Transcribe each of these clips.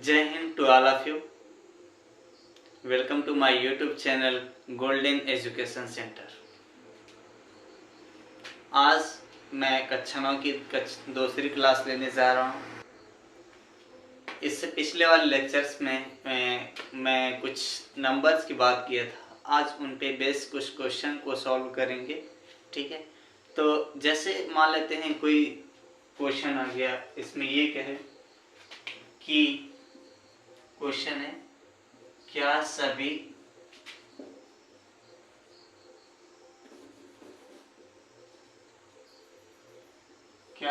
जय हिंद to all of you. Welcome to my YouTube channel golden education centre. आज मैं कक्षा 9 की दूसरी क्लास लेने जा रहा हूँ। इससे पिछले वाले लेक्चर्स में मैं कुछ नंबर्स की बात किया था। आज उन पे बेस कुछ क्वेश्चन को सॉल्व करेंगे। ठीक है, तो जैसे मान लेते हैं कोई क्वेश्चन आ गया, इसमें ये कहे कि क्वेश्चन है क्या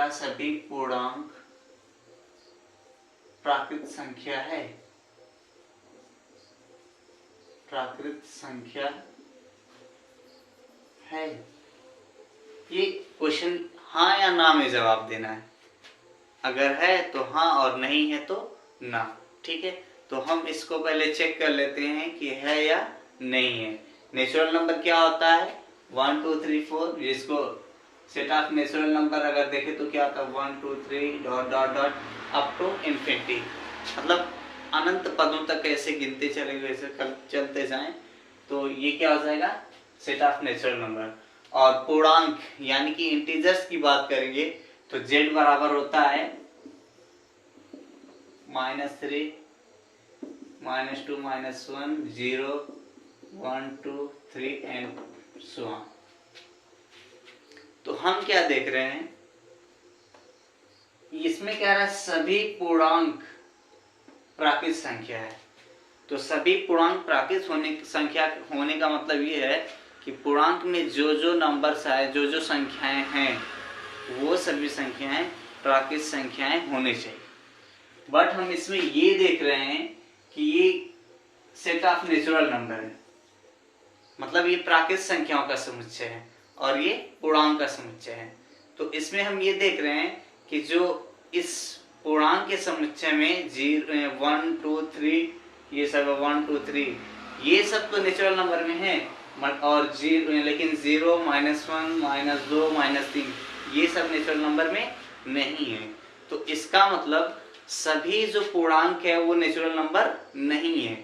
सभी पूर्णांक प्राकृत संख्या है? प्राकृत संख्या है। ये क्वेश्चन हाँ या ना में जवाब देना है। अगर है तो हाँ और नहीं है तो ना। ठीक है, तो हम इसको पहले चेक कर लेते हैं कि है या नहीं है। नेचुरल नंबर क्या होता है? 1 2 3 4। जिसको सेट ऑफ नेचुरल नंबर अगर देखें तो क्या होता है? 1 2 3 dot dot dot up to infinity, मतलब अनंत पदों तक ऐसे गिनते चले गए, ऐसे चलते जाएं तो ये क्या हो जाएगा? Set of natural number. और पूर्णांक यानी कि इंटीजर्स की बात करेंगे तो z बराबर होता है -3 -2 -1 0 1 2 3 एंड सो ऑन। तो हम क्या देख रहे हैं, इसमें कह रहा है सभी पूर्णांक प्राकृत संख्या है। तो सभी पूर्णांक प्राकृत संख्या होने का मतलब ये है कि पूर्णांक में जो जो नंबर्स आए, जो जो संख्याएं हैं, वो सभी संख्याएं प्राकृत संख्याएं होनी चाहिए। बट हम इसमें ये देख रहे हैं कि ये सेट ऑफ नेचुरल नंबर है, मतलब ये प्राकृत संख्याओं का समुच्चय है और ये पूर्णांक का समुच्चय है। तो इसमें हम ये देख रहे हैं कि जो इस पूर्णांक के समुच्चय में 0 1 2 3 ये सब 1 2 3 ये सब तो नेचुरल नंबर में है, और लेकिन 0 -1 -2 -3 ये सब नेचुरल नंबर में नहीं है। तो इसका मतलब सभी जो पूर्णांक है वो नेचुरल नंबर नहीं है।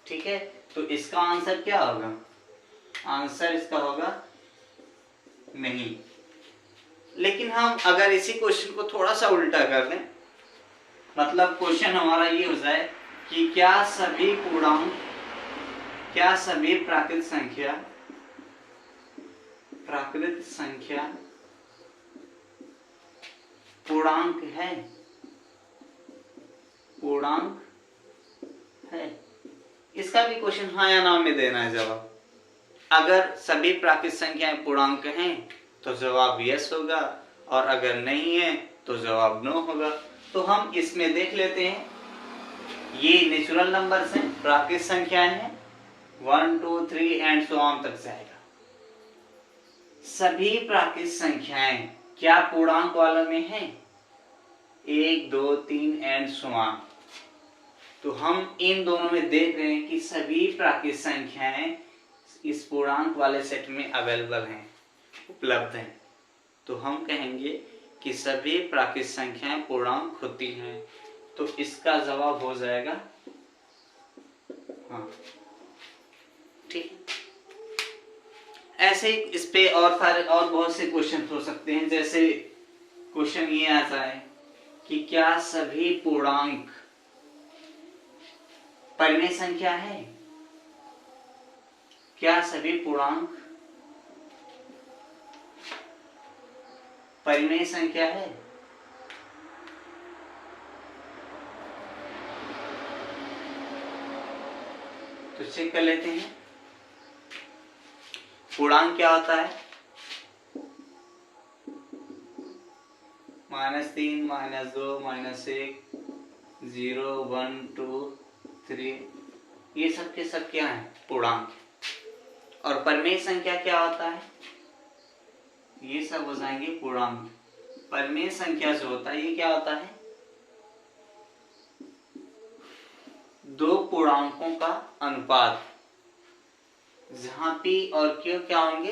ठीक है, तो इसका आंसर क्या होगा? आंसर इसका होगा नहीं। लेकिन हम अगर इसी क्वेश्चन को थोड़ा सा उल्टा कर दें, मतलब क्वेश्चन हमारा ये हो जाए कि क्या सभी पूर्णांक, क्या सभी प्राकृत संख्या पूर्णांक है? पूर्णांक है। इसका भी क्वेश्चन हाँ या ना में देना है जवाब। अगर सभी प्राकृत संख्याएं पूर्णांक हैं तो जवाब यस होगा, और अगर नहीं है तो जवाब नो होगा। तो हम इसमें देख लेते हैं, ये नेचुरल नंबर्स हैं, प्राकृत संख्याएं हैं, 1 2 3 एंड सो ऑन तक जाएगा। सभी प्राकृत संख्याएं क्या पूर्णांक वालों में हैं? 1 2 3 एंड सो ऑन। तो हम इन दोनों में देख रहे हैं कि सभी प्राकृत संख्याएं इस पूर्णांक वाले सेट में अवेलेबल हैं, उपलब्ध हैं। तो हम कहेंगे कि सभी प्राकृत संख्याएं पूर्णांक होती हैं। तो इसका जवाब हो जाएगा हाँ। ठीक, ऐसे इस पे और सारे और बहुत से क्वेश्चन हो सकते हैं। जैसे क्वेश्चन ये आ जाए कि क्या सभी पूर्णांक परिमेय संख्या है? क्या सभी पूर्णांक परिमेय संख्या है? तो चेक कर लेते हैं। पूर्णांक क्या होता है? -3 -2 -1 0 1 2 3 ये सब के सब क्या है? पूर्णांक। और परिमेय संख्या क्या होता है? ये सब हो जाएंगे पूर्णांक। परिमेय संख्या जो होता है ये क्या होता है? दो पूर्णांकों का अनुपात, जहां p और q क्या होंगे?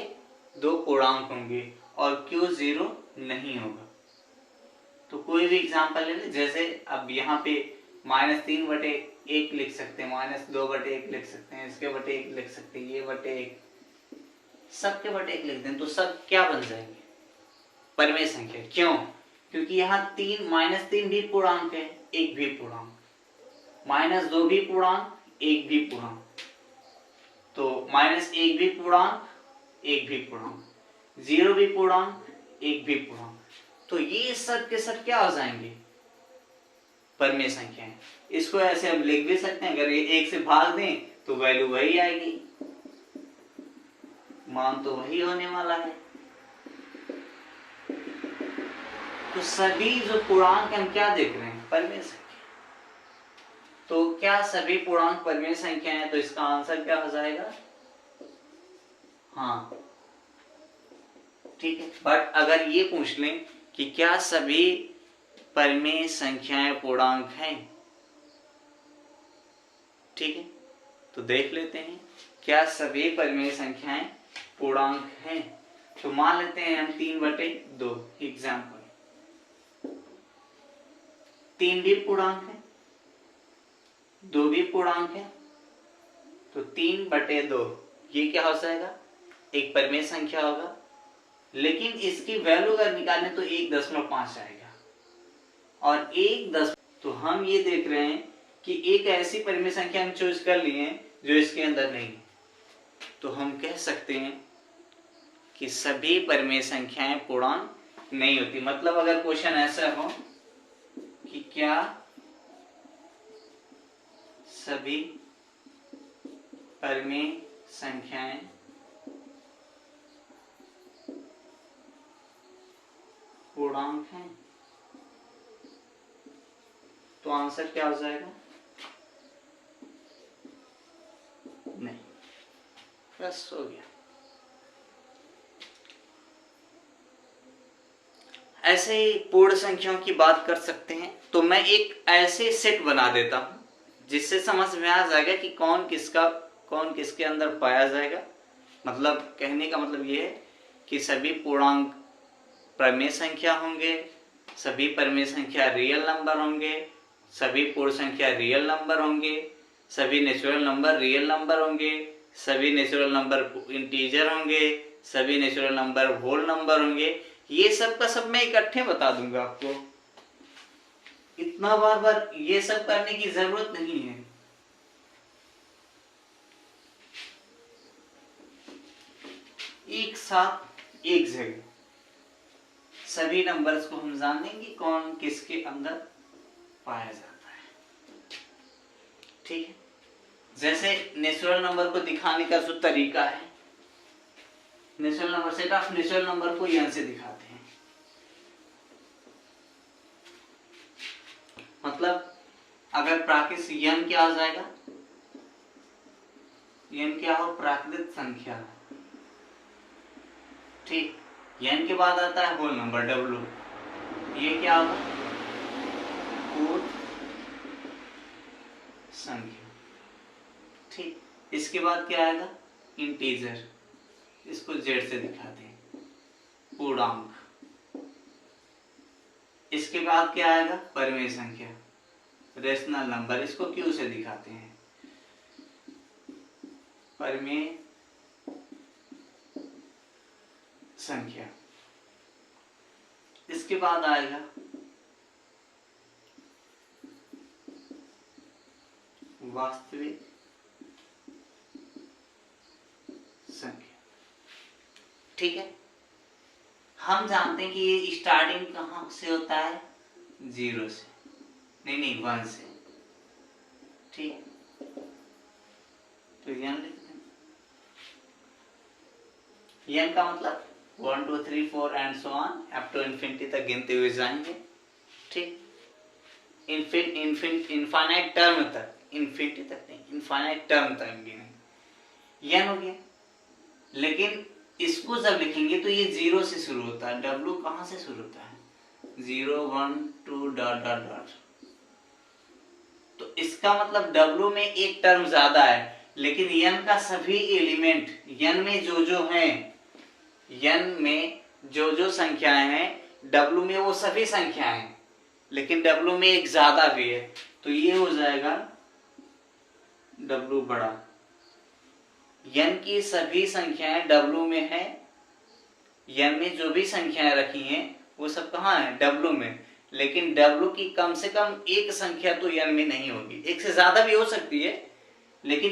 दो पूर्णांक होंगे और q 0 नहीं होगा। तो कोई भी एग्जांपल ले ले, जैसे अब यहाँ पे -3/1 लिख सकते हैं, -2/1 लिख सकते हैं, इसके बटे 1 लिख सकते हैं, ये बटे 1, सबके बटे 1 लिख दें तो सब क्या बन जाएंगे? परिमेय संख्या। क्यों? क्योंकि यहाँ -3 भी पूर्णांक है, 1 भी पूर्णांक, -2 भी पूर्णांक, 1 भी पूर्णांक, तो -1 भी पूर्णांक, 1 भी पूर्णांक, 0 भी पूर्णांक, 1 भी पूर्णांक, तो ये सब के सब क्या हो जाएंगे? परिमेय संख्या है। इसको ऐसे हम लिख भी सकते हैं, अगर ये 1 से भाग दें तो वैल्यू वही आएगी, मान तो वही होने वाला है। तो सभी जो पूर्णांक हम क्या देख रहे हैं? परिमेय संख्या। तो क्या सभी पूर्णांक परिमेय संख्या है? तो इसका आंसर क्या हो जाएगा? हाँ, ठीक है। बट अगर ये पूछ लें कि क्या सभी परिमेय संख्याएं पूर्णांक हैं, ठीक है, तो देख लेते हैं क्या सभी परिमेय संख्याएं पूर्णांक हैं। तो मान लेते हैं हम 3/2 एग्जाम्पल, 3 भी पूर्णांक है, 2 भी पूर्णांक है, तो 3/2 ये क्या हो जाएगा? एक परिमेय संख्या होगा, लेकिन इसकी वैल्यू अगर निकालें तो 1.5 आएगा, और 1 तो हम ये देख रहे हैं कि एक ऐसी परिमेय संख्या हम चूज कर लिए हैं जो इसके अंदर नहीं है, तो हम कह सकते हैं कि सभी परिमेय संख्याएं पूर्णांक नहीं होती। मतलब अगर क्वेश्चन ऐसा हो कि क्या सभी परिमेय संख्याएं पूर्णांक हैं, तो आंसर क्या हो जाएगा? नहीं, बस हो गया। ऐसे ही पूर्ण संख्याओं की बात कर सकते हैं, तो मैं एक ऐसे सेट बना देता हूं जिससे समझ में आ जाएगा कि कौन किसके अंदर पाया जाएगा। मतलब कहने का मतलब ये है कि सभी पूर्णांक परिमेय संख्या होंगे, सभी परिमेय संख्या रियल नंबर होंगे, सभी पूर्ण संख्या रियल नंबर होंगे, सभी नेचुरल नंबर रियल नंबर होंगे, सभी नेचुरल नंबर इंटीजर होंगे, सभी नेचुरल नंबर होल नंबर होंगे। ये सब का सब मैं इकट्ठे बता दूंगा आपको, इतना बार बार ये सब करने की जरूरत नहीं है। एक साथ एक जगह सभी नंबर्स को हम जान लेंगे कौन किसके अंदर पाया जाता है, ठीक है। जैसे नेचुरल नंबर को दिखाने का जो तरीका है, natural number set of natural number को यहां से दिखाते हैं। मतलब अगर प्राकृतिक n क्या आ जाएगा? n क्या हो? प्राकृतिक संख्या, ठीक। n के बाद आता है होल नंबर w, ये क्या होगा? पूर्ण संख्या, ठीक। इसके बाद क्या आएगा? इंटीजर, इसको z से दिखाते हैं, पूर्णांक। इसके बाद क्या आएगा? परिमेय संख्या, रेशनल नंबर, इसको q से दिखाते हैं, परिमेय संख्या। इसके बाद आएगा वास्तविक संख्या, ठीक है। हम जानते हैं कि ये स्टार्टिंग कहां से होता है? 0 से, नहीं 1 से, ठीक। तो n लिखते हैं, n का मतलब 1 2 3 4 and so on up to infinity तक गिनते हुए जाएंगे, ठीक। इनफाइनाइट टर्म तक, इंफिनिटी तक नहीं, इनफाइनाइट टर्म तक गिनेंगे, n हो गया। लेकिन इसको जब लिखेंगे तो ये 0 से शुरू होता है, w कहां से शुरू होता है? 0 1 2 डॉट डॉट डॉट, तो इसका मतलब w में एक टर्म ज्यादा है, लेकिन n का सभी एलिमेंट, n में जो हैं, n में जो संख्याएं हैं w में वो सभी संख्याएं हैं, लेकिन w में एक ज्यादा भी है, तो ये हो जाएगा W बड़ा। n की सभी संख्याएं W में है, n में जो भी संख्याएं रखी हैं वो सब कहाँ है? W में। लेकिन W की कम से कम एक संख्या तो n में नहीं होगी, एक से ज्यादा भी हो सकती है, लेकिन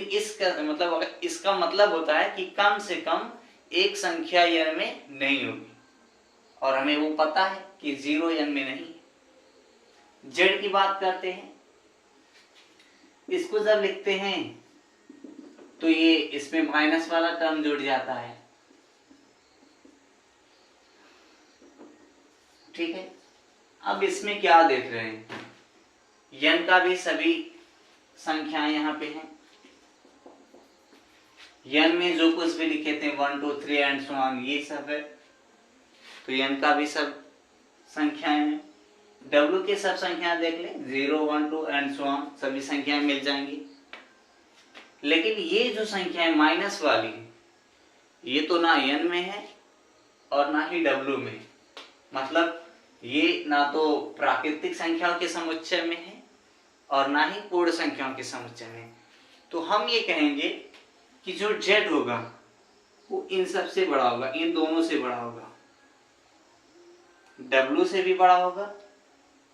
इसका मतलब होता है कि कम से कम एक संख्या n में नहीं होगी, और हमें वो पता है कि 0 n में नहीं। z की बात करते हैं, इसको जब लिखते हैं तो ये इसमें माइनस वाला टर्म जुड़ जाता है, ठीक है। अब इसमें क्या देख रहे हैं? n का भी सभी संख्याएं यहाँ पे हैं, n में जो कुछ भी लिखे थे 1 2 3 एंड सो ऑन, ये सब है। तो n का भी सब संख्याएं हैं। W के सब संख्याएं देख ले, 0 1 2 एंड सो ऑन, सभी संख्याएं मिल जाएंगी। लेकिन ये जो संख्याएं माइनस वाली है, ये तो ना n में है और ना ही W में, मतलब ये ना तो प्राकृतिक संख्याओं के समुच्चय में है और ना ही पूर्ण संख्याओं के समुच्चय में। तो हम ये कहेंगे कि जो z होगा वो इन सब से बड़ा होगा, इन दोनों से बड़ा होगा, W से भी बड़ा होगा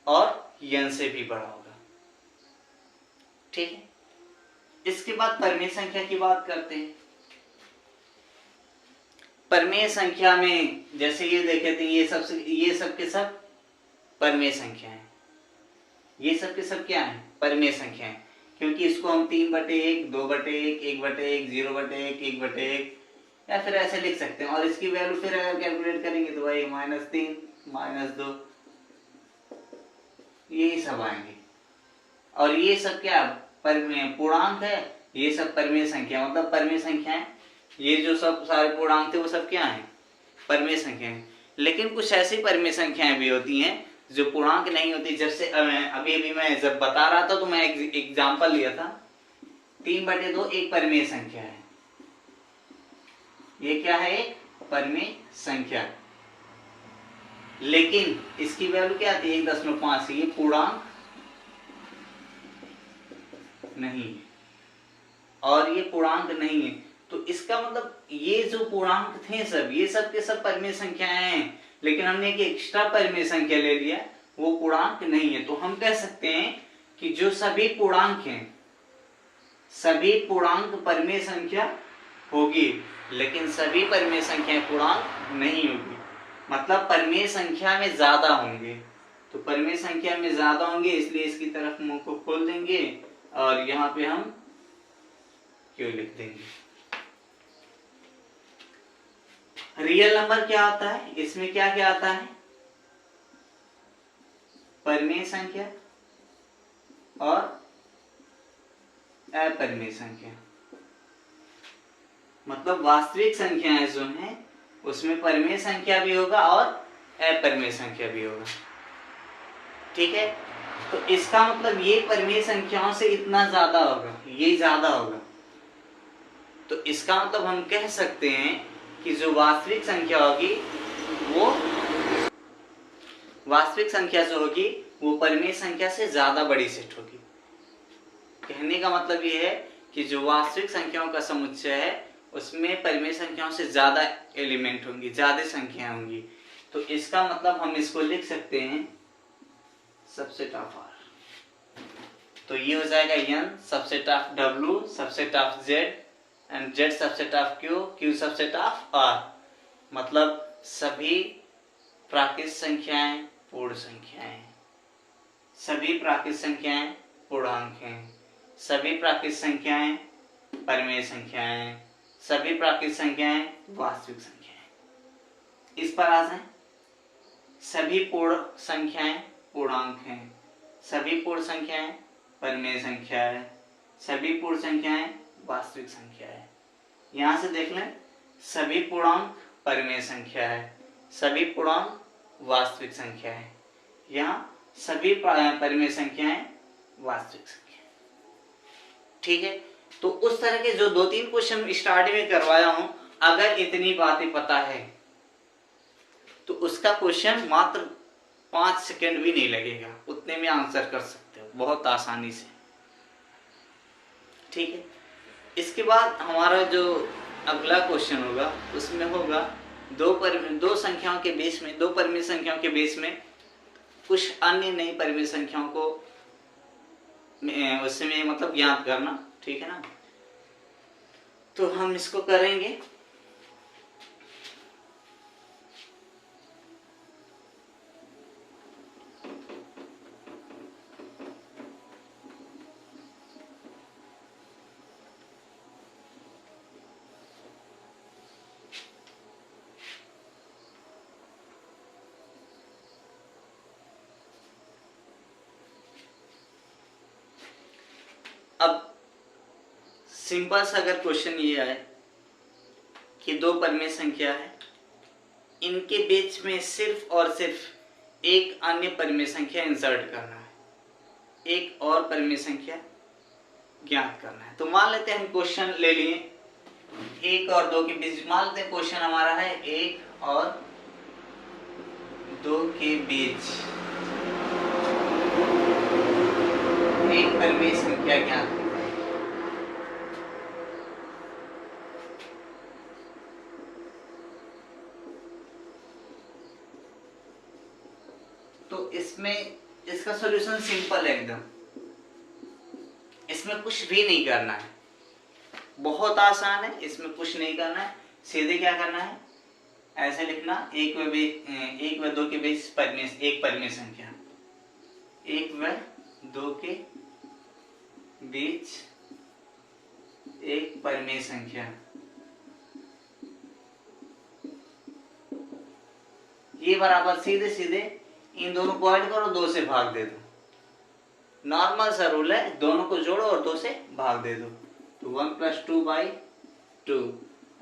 और n से भी बड़ा होगा, ठीक है। इसके बाद परिमेय संख्या की बात करते हैं। परिमेय संख्या में जैसे ये देखे थे, ये सब के सब परिमेय संख्या है, ये सब के सब क्या है? परिमेय संख्या है, क्योंकि इसको हम 3/1 2/1 1/1 0/1 1/1 या फिर ऐसे लिख सकते हैं। और इसकी वैल्यू फिर अगर कैलकुलेट करेंगे तो भाई -3 -2 यही सब आएंगे। और ये सब क्या पूर्णांक है, ये सब परिमेय संख्या, मतलब परिमेय संख्याएं, ये जो सब सारे पूर्णांक थे वो सब क्या है? परिमेय संख्याएं। लेकिन कुछ ऐसी परिमेय संख्याएं भी होती हैं जो पूर्णांक नहीं होती। जैसे अभी मैं जब बता रहा था तो मैं एग्जांपल लिया था, 3/2 एक परिमेय संख्या है। ये क्या है? एक परिमेय संख्या, लेकिन इसकी वैल्यू क्या आती है? 1.5। ये पूर्णांक नहीं है और ये पूर्णांक नहीं है। तो इसका मतलब ये जो पूर्णांक थे सब, ये सब के सब परिमेय संख्याएं हैं, लेकिन हमने एक एक्स्ट्रा परिमेय संख्या ले लिया, वो पूर्णांक नहीं है। तो हम कह सकते हैं कि जो सभी पूर्णांक हैं, सभी पूर्णांक परिमेय संख्या होगी, लेकिन सभी परिमेय संख्याएं पूर्णांक नहीं होगी। मतलब परिमेय संख्या में ज्यादा होंगे। तो परिमेय संख्या में ज्यादा होंगे, इसलिए इसकी तरफ मुंह को खोल देंगे और यहाँ पे हम क्यों लिख देंगे। रियल नंबर क्या आता है? इसमें क्या क्या आता है? परिमेय संख्या और अपरिमेय संख्या। मतलब वास्तविक संख्याएं जो हैं उसमें परिमेय संख्या भी होगा और अपरिमेय संख्या भी होगा, ठीक है। तो इसका मतलब ये परिमेय संख्याओं से इतना ज्यादा होगा, ये ज्यादा होगा। तो इसका मतलब हम कह सकते हैं कि जो वास्तविक संख्या होगी वो परिमेय संख्या से ज्यादा बड़ी सेट होगी। कहने का मतलब ये है कि जो वास्तविक संख्याओं का समुच्चय है उसमें परिमेय संख्याओं से ज्यादा एलिमेंट होंगी, ज्यादा संख्याएं होंगी। तो इसका मतलब हम इसको लिख सकते हैं सबसेट ऑफ R। तो ये हो जाएगा n subset of W, subset of Z and Z subset of Q, Q subset of R। मतलब सभी प्राकृत संख्याएं पूर्ण संख्याएं, सभी प्राकृत संख्याएं पूर्णांक हैं, सभी प्राकृत संख्याएं परिमेय संख्याएं, सभी प्राकृत संख्याएं वास्तविक संख्याएं। इस पर आ जाए, सभी पूर्ण संख्याएं पूर्णांक हैं, सभी पूर्ण संख्याएं परिमेय संख्या है, सभी पूर्ण संख्याएं वास्तविक संख्या है। यहां से देख लें, सभी पूर्णांक परिमेय संख्या है, सभी पूर्णांक वास्तविक संख्या है, यहाँ सभी परिमेय संख्याएं वास्तविक संख्या, ठीक है। तो उस तरह के जो 2-3 क्वेश्चन स्टार्टिंग में करवाया हूं, अगर इतनी बातें पता है तो उसका क्वेश्चन मात्र 5 सेकंड भी नहीं लगेगा, उतने में आंसर कर सकते हो। बहुत आसानी से। ठीक है, इसके बाद हमारा जो अगला क्वेश्चन होगा उसमें होगा दो संख्याओं के बीच में, दो परिमित संख्याओं के बीच में कुछ अन्य नई परिमित संख्याओं को उसमें मतलब ज्ञात करना। ठीक है ना, तो हम इसको करेंगे। अब सिंपल सा अगर क्वेश्चन ये आए कि दो परिमेय संख्या है, इनके बीच में सिर्फ और सिर्फ एक अन्य परिमेय संख्या इंसर्ट करना है, एक और परिमेय संख्या ज्ञात करना है। तो मान लेते हैं हम क्वेश्चन ले लिए एक और दो के बीच, मान लेते हैं क्वेश्चन हमारा है एक और दो के बीच एक परिमेय संख्या ज्ञात करना है। तो इसमें इसका सॉल्यूशन सिंपल है एकदम, इसमें कुछ भी नहीं करना है, बहुत आसान है, इसमें कुछ नहीं करना है। सीधे क्या करना है, ऐसे लिखना एक व दो के बीच एक परिमेय संख्या, एक व दो के बीच एक परिमेय संख्या, ये बराबर सीधे सीधे इन दोनों को ऐड करो, दो से भाग दे दो। नॉर्मल सा रूल है, दोनों को जोड़ो और दो से भाग दे दो। तो 1 + 2/2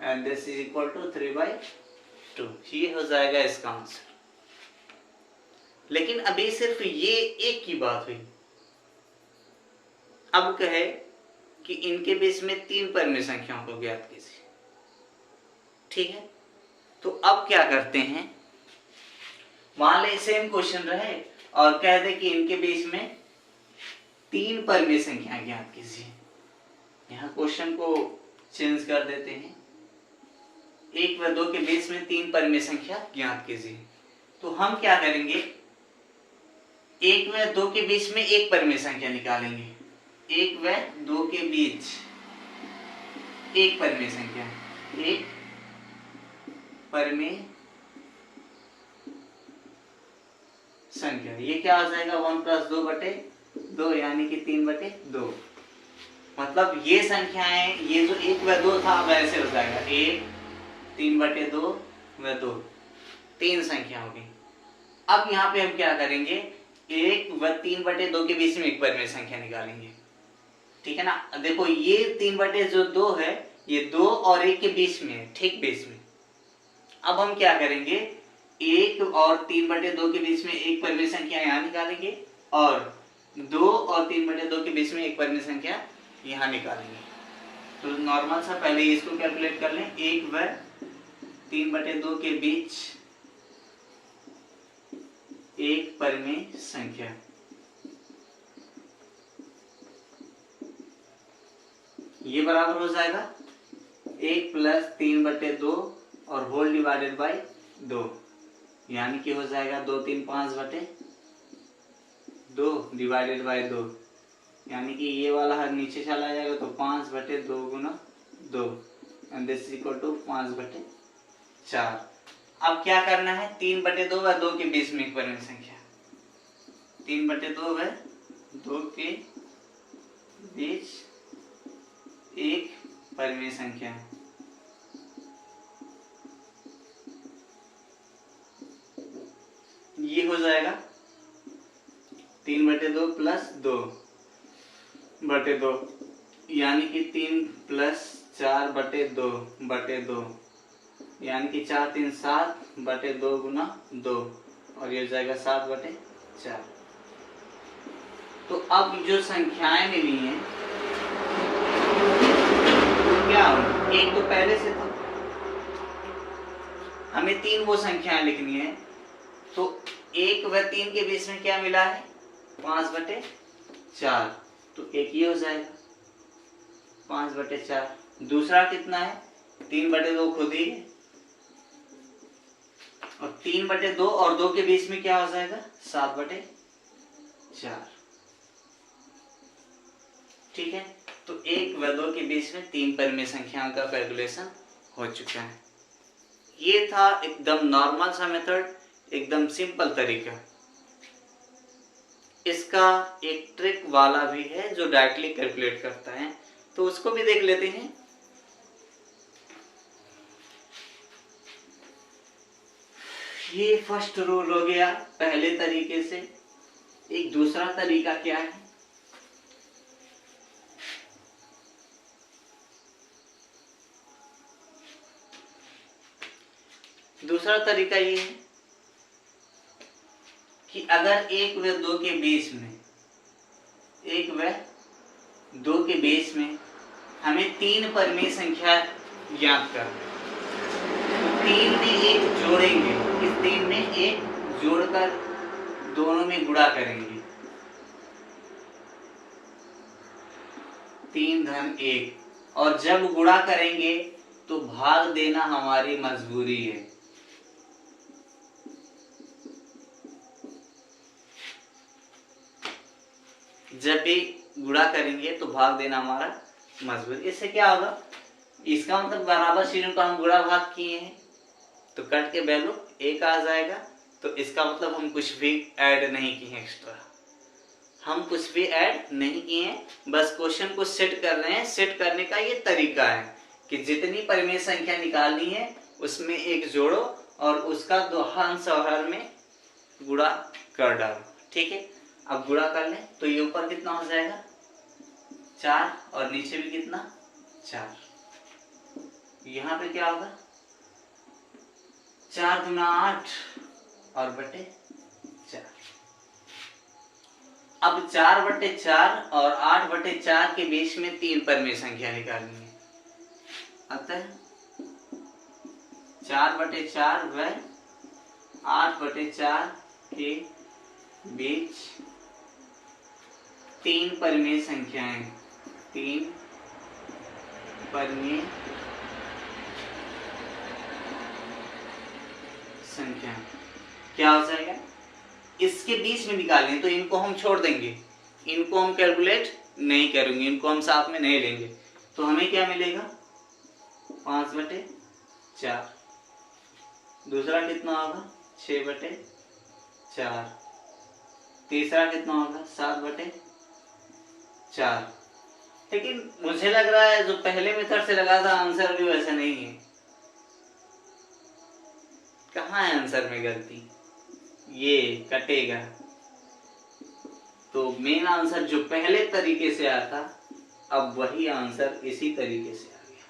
and this is equal to 3/2, ये हो जाएगा इसका आंसर। लेकिन अभी सिर्फ ये एक की बात हुई, अब कहे कि इनके बीच में तीन परिमेय संख्याओं को ज्ञात कीजिए। ठीक है, तो अब क्या करते हैं, मान ले सेम क्वेश्चन रहे और कह दे कि इनके बीच में तीन परिमेय संख्याएं ज्ञात कीजिए। यहाँ क्वेश्चन को चेंज कर देते हैं, एक व दो के बीच में तीन परिमेय संख्या ज्ञात कीजिए। तो हम क्या करेंगे, एक व दो के बीच में एक परिमेय संख्या निकालेंगे, एक व दो के बीच एक परिमेय संख्या, एक परिमेय संख्या, ये क्या आ जाएगा 1 + 2/2 यानी कि 3/2। मतलब ये संख्याएं, ये जो एक व दो था अब ऐसे हो जाएगा, 1 3/2 व 2, तीन संख्या होगी। अब यहाँ पे हम क्या करेंगे, एक व 3/2 के बीच में एक परिमेय संख्या निकालेंगे। ठीक है ना, देखो ये 3/2 है, ये 2 और 1 के बीच में है, ठीक बीच में। अब हम क्या करेंगे, एक और 3/2 के बीच में एक परिमेय संख्या यहाँ निकालेंगे और 2 और 3/2 के बीच में एक परिमेय संख्या यहाँ निकालेंगे। तो नॉर्मल सा पहले इसको कैलकुलेट कर लें, एक व 3/2 के बीच एक परिमेय संख्या, ये बराबर हो जाएगा 1 + 3/2 और होल डिवाइडेड बाय 2, यानी कि हो जाएगा 2 3 5/2 डिवाइडेड बाय 2, यानी कि ये वाला हर नीचे चला जाएगा तो 5/2 × 2 and this is equal to 5/4। अब क्या करना है, 3/2 व 2 के बीच में एक परिमेय संख्या, 3/2 व 2 के बीच एक परिमेय संख्या, ये हो जाएगा 3/2 + 2/2, यानी कि 3 + 4/2/2, यानी कि 4 3 7/2 × 2 और ये हो जाएगा 7/4। तो अब जो संख्याएं मिली हैं क्या होगी, एक तो पहले से था, हमें तीन वो संख्याएं लिखनी है। तो 1 व 3 के बीच में क्या मिला है, 5/4, 4, तो एक ये हो जाएगा 5/4। दूसरा कितना है 3/2 खुद ही है, और 3/2 और 2 के बीच में क्या हो जाएगा 7/4। ठीक है, तो 1 व 2 के बीच में 3 परिमेय संख्याओं का कैलकुलेशन हो चुका है। ये था एकदम नॉर्मल सा मेथड, एकदम सिंपल तरीका। इसका एक ट्रिक वाला भी है जो डायरेक्टली कैलकुलेट करता है, तो उसको भी देख लेते हैं। ये फर्स्ट रूल हो गया पहले तरीके से। एक दूसरा तरीका क्या है, दूसरा तरीका ये है कि अगर 1 व 2 के बीच में, 1 व 2 के बीच में हमें 3 परिमेय संख्या ज्ञात करना, तो 3 में 1 जोड़ेंगे, इस 3 में 1 जोड़कर दोनों में गुणा करेंगे, 3 धन 1, और जब गुणा करेंगे तो भाग देना हमारी मजबूरी है। जब भी गुणा करेंगे तो भाग देना हमारा मजबूरी। इससे क्या होगा, इसका मतलब बराबर चिन्ह का हम गुणा भाग किए हैं तो कट के वैल्यू 1 आ जाएगा, तो इसका मतलब हम कुछ भी ऐड नहीं किए हैं, एक्स्ट्रा हम कुछ भी ऐड नहीं किए हैं, बस क्वेश्चन को सेट कर रहे हैं। सेट करने का ये तरीका है कि जितनी परिमेय संख्या निकालनी है उसमें 1 जोड़ो और उसका 2 अंश और हर में गुणा कर डालो। ठीक है, अब गुणा कर लें तो ये ऊपर कितना हो जाएगा 4 और नीचे भी कितना 4। यहाँ पे क्या होगा 4 दूना 8 और बटे 4। अब 4/4 और 8/4 के बीच में 3 परिमेय संख्या निकालनी है, अतः 4/4 व 8/4 के बीच 3 परिमेय संख्याएं, 3 परिमेय संख्या क्या हो जाएगा, इसके बीच में निकालेंगे तो इनको हम छोड़ देंगे, इनको हम कैलकुलेट नहीं करेंगे, इनको हम साथ में नहीं लेंगे, तो हमें क्या मिलेगा 5/4। दूसरा कितना होगा 6/4। तीसरा कितना होगा 7/4। लेकिन मुझे लग रहा है जो पहले मेथड से लगा था आंसर भी वैसा नहीं है। कहाँ है आंसर में गलती, ये कटेगा, तो मेन आंसर जो पहले तरीके से आया था अब वही आंसर इसी तरीके से आ गया।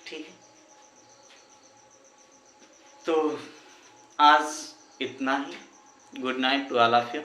ठीक है, तो आज इतना ही। Good night to all of you.